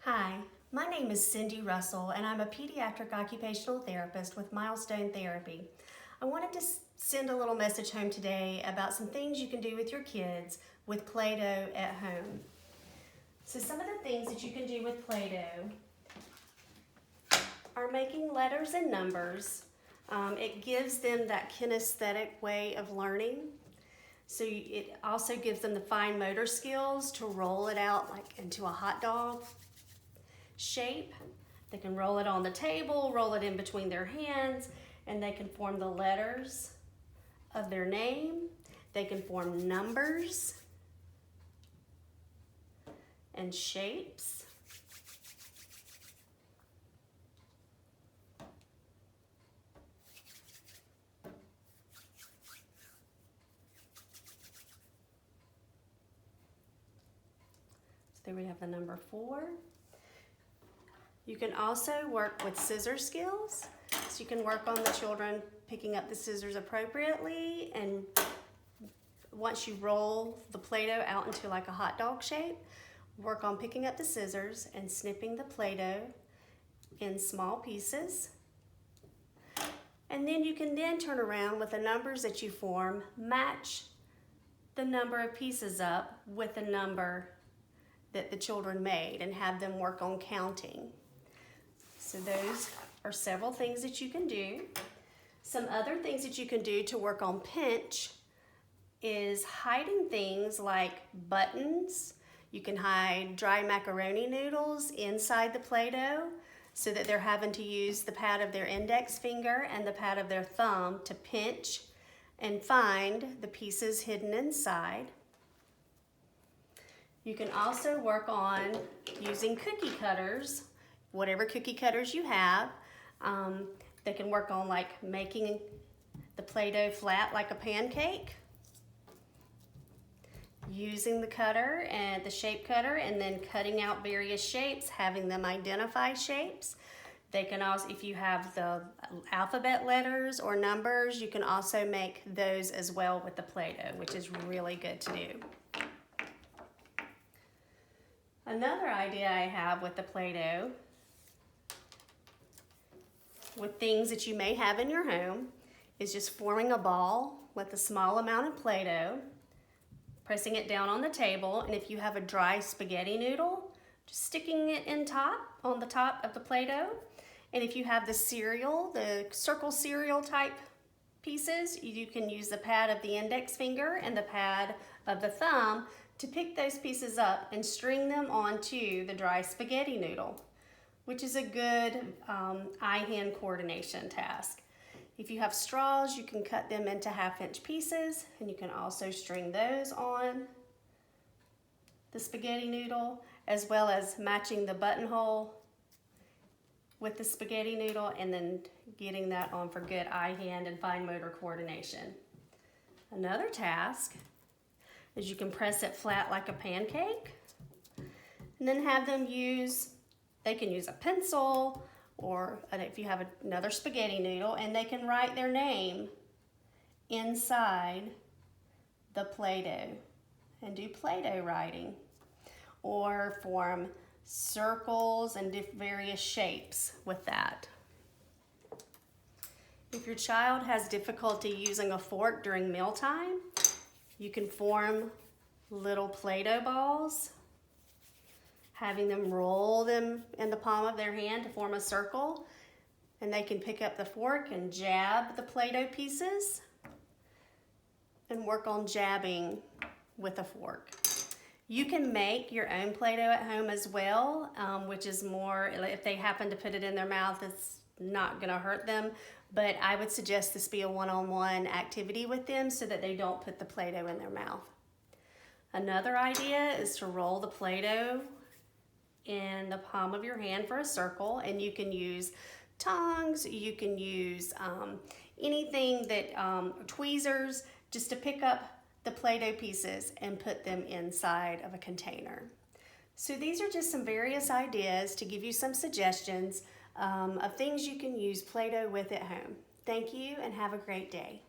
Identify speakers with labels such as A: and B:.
A: Hi, my name is Cindy Russell and I'm a pediatric occupational therapist with Milestone Therapy. I wanted to send a little message home today about some things you can do with your kids with Play-Doh at home. So some of the things that you can do with Play-Doh are making letters and numbers. It gives them that kinesthetic way of learning. So it also gives them the fine motor skills to roll it out like into a hot dog shape. They can roll it on the table, roll it in between their hands, and they can form the letters of their name. They can form numbers and shapes. So there we have the number 4. You can also work with scissor skills. So you can work on the children picking up the scissors appropriately, and once you roll the Play-Doh out into like a hot dog shape, work on picking up the scissors and snipping the Play-Doh in small pieces. And then you can then turn around with the numbers that you form, match the number of pieces up with the number that the children made and have them work on counting. So those are several things that you can do. Some other things that you can do to work on pinch is hiding things like buttons. You can hide dry macaroni noodles inside the Play-Doh so that they're having to use the pad of their index finger and the pad of their thumb to pinch and find the pieces hidden inside. You can also work on using cookie cutters, whatever cookie cutters you have. They can work on like making the Play-Doh flat like a pancake, using the cutter and the shape cutter and then cutting out various shapes, having them identify shapes. They can also, if you have the alphabet letters or numbers, you can also make those as well with the Play-Doh, which is really good to do. Another idea I have with the Play-Doh, with things that you may have in your home, is just forming a ball with a small amount of Play-Doh, pressing it down on the table, and if you have a dry spaghetti noodle, just sticking it on the top of the Play-Doh. And if you have the cereal, the circle cereal type pieces, you can use the pad of the index finger and the pad of the thumb to pick those pieces up and string them onto the dry spaghetti noodle, which is a good eye-hand coordination task. If you have straws, you can cut them into 1/2-inch pieces, and you can also string those on the spaghetti noodle, as well as matching the buttonhole with the spaghetti noodle and then getting that on for good eye-hand and fine motor coordination. Another task is you can press it flat like a pancake, and then have them they can use a pencil, or if you have another spaghetti noodle, and they can write their name inside the Play-Doh and do Play-Doh writing, or form circles and various shapes with that. If your child has difficulty using a fork during mealtime, you can form little Play-Doh balls, having them roll them in the palm of their hand to form a circle, and they can pick up the fork and jab the Play-Doh pieces and work on jabbing with a fork. You can make your own Play-Doh at home as well, which is more, if they happen to put it in their mouth, it's not gonna hurt them, but I would suggest this be a one-on-one activity with them so that they don't put the Play-Doh in their mouth. Another idea is to roll the Play-Doh in the palm of your hand for a circle, and you can use tongs, you can use anything that, tweezers, just to pick up the Play-Doh pieces and put them inside of a container. So these are just some various ideas to give you some suggestions of things you can use Play-Doh with at home. Thank you and have a great day.